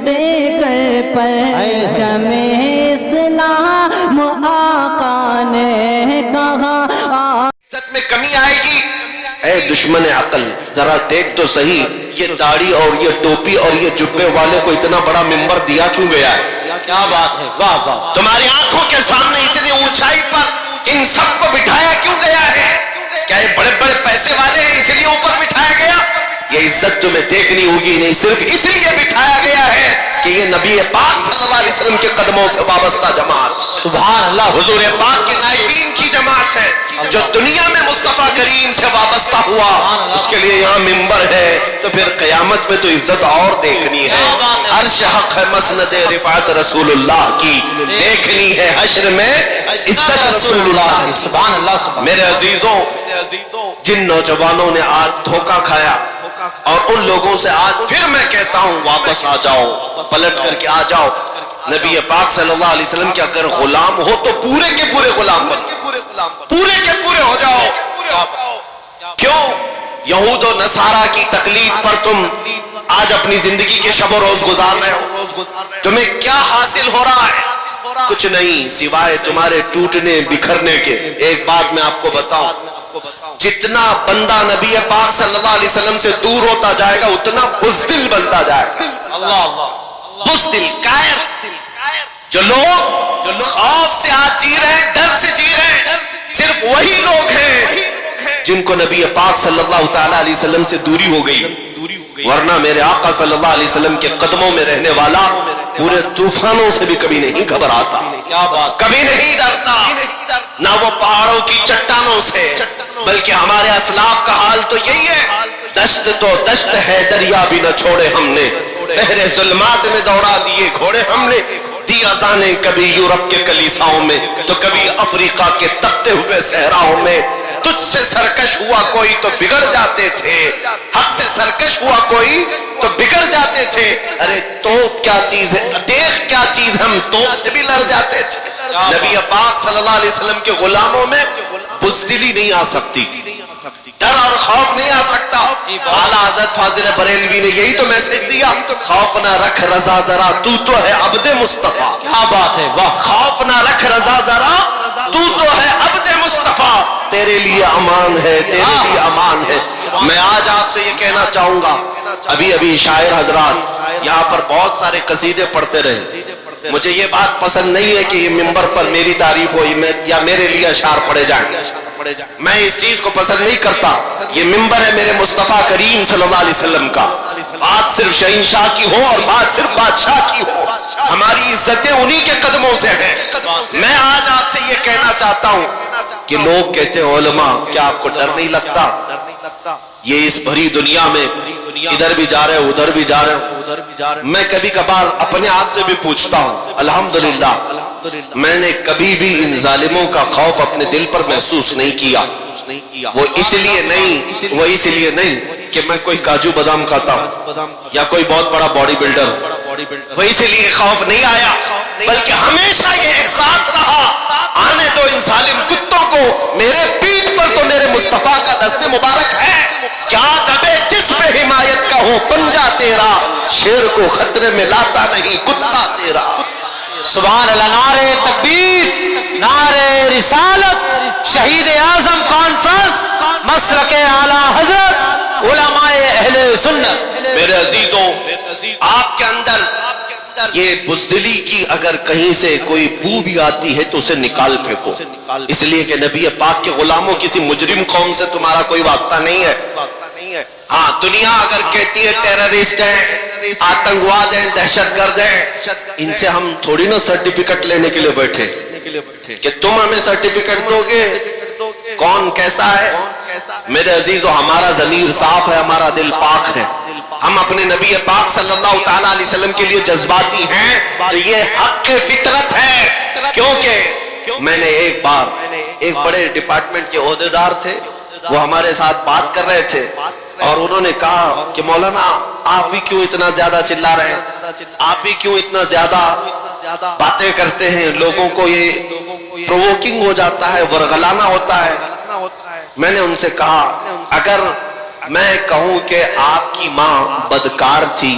دے کر پرچم اسلام آقا نے کہا عزت میں کمی آئے گی۔ اے دشمن عقل ذرا دیکھ تو صحیح، یہ داڑھی اور یہ ٹوپی اور یہ جبے والے کو اتنا بڑا ممبر دیا کیوں گیا ہے؟ کیا بات ہے، واہ واہ۔ تمہاری آنکھوں کے سامنے اتنی اونچائی پر ان سب کو بٹھایا کیوں گیا ہے؟ کیا یہ بڑے بڑے پیسے والے ہیں اس لیے اوپر بٹھایا گیا؟ یہ عزت تمہیں دیکھنی ہوگی، نہیں صرف اس لیے بٹھایا گیا ہے کہ یہ نبی پاک صلی اللہ علیہ وسلم کے قدموں سے وابستہ جماعت، سبحان اللہ، حضور پاک کے نائبین کی جماعت ہے جو دنیا میں مصطفیٰ کریم سے وابستہ ہوا، اس کے لیے یہاں ممبر ہے، تو پھر قیامت میں تو عزت اور دیکھنی ہے۔ عرش حق ہے مسند رفعت رسول اللہ کی، دیکھنی ہے حشر میں عزت رسول اللہ کی۔ سبحان اللہ، سبحان میرے عزیزوں، جن نوجوانوں نے آج دھوکہ کھایا اور ان لوگوں سے آج پھر میں کہتا ہوں واپس آ جاؤ، پلٹ کر کے آ جاؤ۔ نبی پاک صلی اللہ علیہ وسلم کے اگر غلام ہو تو پورے کے پورے غلام بنو، پورے کے پورے ہو جاؤ۔ کیوں یہود و نصارہ کی تقلید پر تم آج اپنی زندگی کے شب و روز گزار رہے ہو؟ تمہیں کیا حاصل ہو رہا ہے؟ کچھ نہیں سوائے تمہارے ٹوٹنے بکھرنے کے۔ ایک بات میں آپ کو بتاؤں، جتنا بندہ نبی پاک صلی اللہ علیہ وسلم سے دور ہوتا جائے گا اتنا بزدل بنتا جائے گا۔ اللہ اللہ، بزدل، کائر۔ جو لوگ خوف سے آج جی رہے ہیں، ڈر سے جی رہے ہیں، صرف وہی لوگ ہیں جن کو نبی پاک صلی اللہ تعالی علیہ وسلم سے دوری ہو گئی، ورنہ میرے آقا صلی اللہ علیہ وسلم کے قدموں میں رہنے والا پورے طوفانوں سے بھی کبھی نہیں گھبراتا، کیا بات، کبھی نہیں ڈرتا، نہ وہ پہاڑوں کی چٹانوں سے، بلکہ ہمارے اسلاف کا حال تو یہی ہے، دشت تو دشت ہے دریا بھی نہ چھوڑے ہم نے، بحر ظلمات میں دوڑا دیے گھوڑے ہم نے، دی اذانیں کبھی یورپ کے کلیساؤں میں تو کبھی افریقہ کے تپتے ہوئے صحراؤں میں، تجھ سے سرکش ہوا کوئی تو بگڑ جاتے تھے، حق سے سرکش ہوا کوئی تو بگڑ جاتے تھے، ارے توپ کیا چیز ہے، دیکھ کیا چیز، ہم توپ سے بھی لڑ جاتے تھے۔ نبی پاک صلی اللہ علیہ وسلم کے غلاموں میں بزدلی نہیں آ سکتی، ڈر اور خوف نہیں آ سکتا۔ اعلیٰ حضرت فاضل بریلوی نے یہی تو میسج دیا، خوف نہ رکھ رضا ذرا تو ہے عبد مصطفیٰ۔ کیا بات ہے، واہ، خوف نہ رکھ رضا ذرا تو ہے عبد مصطفیٰ، تیرے لیے امان ہے، تیرے لیے امان ہے۔ میں آج آپ سے یہ کہنا چاہوں گا، ابھی شاعر حضرات یہاں پر بہت سارے قصیدے پڑھتے رہے، مجھے یہ بات پسند نہیں ہے کہ یہ ممبر پر میری تعریف ہو یا میرے لیے اشعار پڑھے جائیں، میں اس چیز کو پسند نہیں کرتا۔ یہ ممبر ہے میرے مصطفیٰ کریم صلی اللہ علیہ وسلم کا، بات صرف شہنشاہ کی ہو اور بات صرف بادشاہ کی ہو، ہماری عزتیں انہی کے قدموں سے ہیں۔ میں آج آپ سے یہ کہنا چاہتا ہوں کہ لوگ کہتے ہیں علماء کیا آپ کو ڈر نہیں لگتا؟ یہ اس بھری دنیا میں ادھر بھی جا رہے ہو ادھر بھی جا رہے ہو، میں کبھی کبھار اپنے آپ سے بھی پوچھتا ہوں، الحمدللہ میں نے کبھی بھی ان ظالموں کا خوف اپنے دل پر محسوس نہیں کیا۔ وہ اس لیے نہیں کہ میں کوئی کاجو بادام کھاتا ہوں یا کوئی بہت بڑا باڈی بلڈر ہوں، وہ اس لیے خوف نہیں آیا، بلکہ ہمیشہ یہ احساس رہا آنے دو ان ظالم کتوں کو، میرے پیٹھ پر تو میرے مصطفیٰ کا دست مبارک ہے، کیا دبے جس پہ حمایت کا ہو پنجہ تیرا، شیر کو خطرے میں لاتا نہیں کتا تیرا۔ سبحان اللہ، نعرہ تکبیر، نعرہ رسالت، شہید اعظم کانفرنس، مسلک اعلیٰ حضرت علماء اہل سنت۔ میرے عزیزوں، آپ کے اندر یہ بزدلی کی اگر کہیں سے کوئی بو بھی آتی ہے تو اسے نکال پھینکو، اس لیے کہ نبی پاک کے غلاموں کسی مجرم قوم سے تمہارا کوئی واسطہ نہیں ہے۔ ہاں دنیا اگر کہتی ہے ٹیررسٹ ہیں، آتنکواد ہیں، دہشت گرد ہیں، ان سے ہم تھوڑی نا سرٹیفکیٹ لینے کے لیے بیٹھے کہ تم ہمیں سرٹیفکیٹ دو گے، کون کیسا ہے؟ میرے عزیزو، ہمارا ضمیر صاف ہے، ہمارا دل پاک ہے، ہم اپنے نبی پاک صلی اللہ تعالی علیہ وسلم کے لیے جذباتی ہیں تو یہ حق فطرت ہے۔ کیونکہ میں نے ایک بار ایک بڑے ڈپارٹمنٹ کے عہدیدار تھے، وہ ہمارے ساتھ بات کر رہے تھے اور انہوں نے کہا کہ مولانا آپ بھی کیوں اتنا زیادہ چلا رہے ہیں، آپ بھی کیوں اتنا زیادہ باتیں کرتے ہیں، لوگوں کو یہ پرووکنگ ہو جاتا ہے، ورغلانا ہوتا ہے۔ میں نے ان سے کہا اگر میں کہوں کہ آپ کی ماں بدکار تھی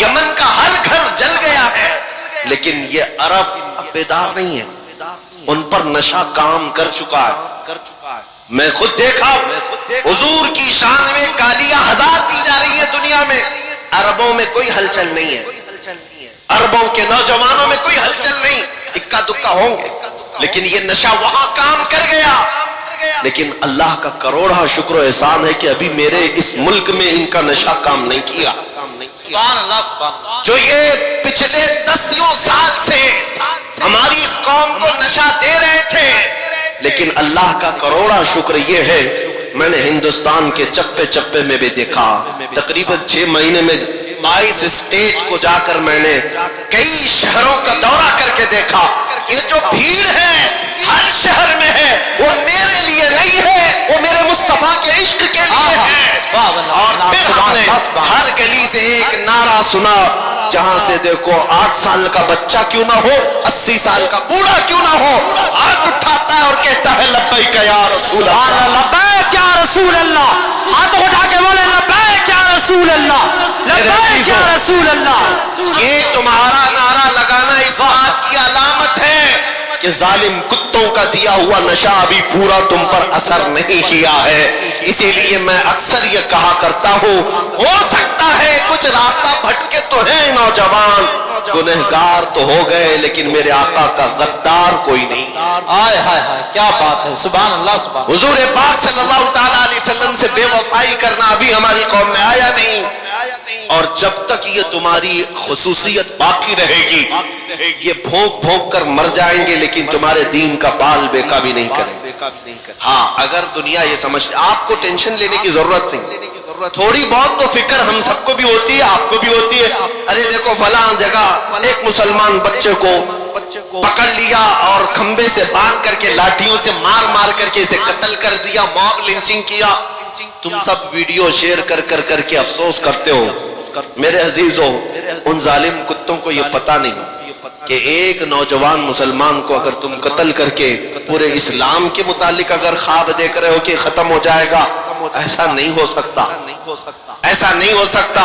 یمن کا ہر گھر جل گیا ہے، لیکن یہ عرب اب بیدار نہیں ہے، ان پر نشہ کام کر چکا ہے۔ میں خود دیکھا حضور کی شان میں گالیاں ہزار دی جا رہی ہیں دنیا میں، عربوں میں کوئی ہلچل نہیں ہے، عربوں کے نوجوانوں میں کوئی ہلچل نہیں، اکا دکا ہوں گے، لیکن یہ نشہ وہاں کام کر گیا۔ لیکن اللہ کا کروڑا شکر و احسان ہے کہ ابھی میرے اس ملک میں ان کا نشہ کام نہیں کیا۔ سبحان اللہ سبحان اللہ۔ جو یہ پچھلے 10 سال سے ہماری اس قوم کو نشہ دے رہے تھے، لیکن اللہ کا کروڑا شکر یہ ہے، میں نے ہندوستان کے چپے چپے میں بھی دیکھا، تقریباً 6 مہینے میں 22 اسٹیٹ کو جا کر میں نے کئی شہروں کا دورہ کر کے دیکھا، یہ جو بھیڑ ہے ہر شہر میں ہے، وہ میرے لیے نہیں ہے، وہ میرے مصطفیٰ کے عشق کے لیے ہے۔ اور پھر ہم نے ہر گلی سے ایک نعرہ سنا، جہاں سے دیکھو 8 سال کا بچہ کیوں نہ ہو، 80 سال کا بوڑھا کیوں نہ ہو، ہاتھ اٹھاتا ہے اور کہتا ہے لبیک یا رسول اللہ، لبیک یا رسول اللہ، ہاتھ اٹھا کے بولے لبیک یا رسول اللہ، لبیک یا رسول اللہ۔ یہ تمہارا نعرہ لگانا اس بات کی علامت ہے کہ ظالم کتوں کا دیا ہوا نشہ ابھی پورا تم پر اثر نہیں کیا ہے۔ اسی لیے میں اکثر یہ کہا کرتا ہوں، ہو سکتا ہے کچھ راستہ بھٹکے تو ہیں نوجوان، گنہگار تو ہو گئے، لیکن میرے آقا کا غدار کوئی نہیں۔ آئے ہائے ہائے کیا بات ہے، سبحان اللہ سبحان اللہ۔ حضور پاک صلی اللہ تعالیٰ علیہ وسلم سے بے وفائی کرنا ابھی ہماری قوم میں آیا نہیں، اور جب تک یہ تمہاری خصوصیت باقی رہے گی، یہ بھونک بھونک کر مر جائیں گے، لیکن تمہارے دین کا بال بیکا بھی نہیں کریں۔ ہاں، اگر دنیا یہ سمجھتے، آپ کو ٹینشن لینے کی ضرورت نہیں، تھوڑی بہت تو فکر ہم سب کو بھی ہوتی ہے، آپ کو بھی ہوتی ہے۔ ارے دیکھو فلاں جگہ ایک مسلمان بچے کو پکڑ لیا اور کھمبے سے باندھ کر کے لاٹھیوں سے مار مار کر کے اسے قتل کر دیا، موب لنچنگ کیا۔ تم سب ویڈیو شیئر کر کر کر کے افسوس کرتے ہو۔ میرے عزیزو، ان ظالم کتوں کو یہ پتہ نہیں کہ ایک نوجوان مسلمان کو اگر تم قتل کر کے پورے اسلام کے متعلق اگر خواب دیکھ رہے ہو کہ ختم ہو جائے گا، ایسا نہیں ہو سکتا، ایسا نہیں ہو سکتا۔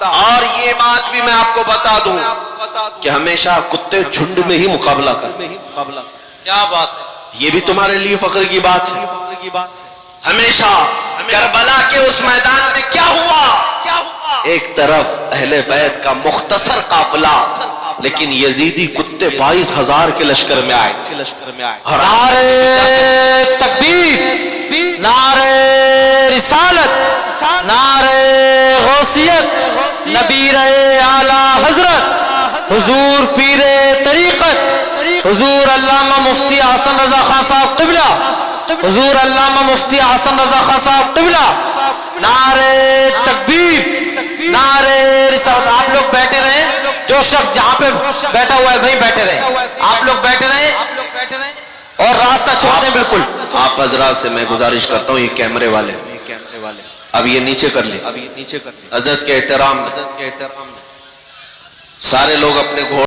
اور یہ بات بھی میں آپ کو بتا دوں کہ ہمیشہ کتے جھنڈ میں ہی مقابلہ کرتے ہیں۔ کیا بات ہے، یہ بھی تمہارے لیے فخر کی بات ہے۔ ہمیشہ کربلا کے اس میدان میں کیا ہوا؟ ایک طرف اہل بیت کا مختصر قافلہ، لیکن یزیدی کتے 22,000 کے لشکر میں آئے۔ نعرے تکبیر، نعرے رسالت، نعرے غوثیت، نبیر اعلیٰ حضرت حضور پیر طریقت حضور علامہ مفتی حسن رضا خان صاحب قبلہ، حضور علامہ مفتی حسن رضا خان صاحب قبلہ، نعرے تکبیر، نعرے رسالت۔ آپ لوگ بیٹھے رہیں، جو شخص جہاں پہ بیٹھا ہوا ہے بھائی بیٹھے رہیں، آپ لوگ بیٹھے رہیں اور راستہ چھوڑ دیں بالکل۔ آپ حضرات سے میں گزارش کرتا ہوں، یہ کیمرے والے اب یہ نیچے کر لیں، حضرت کے احترام میں سارے لوگ اپنے گھوڑے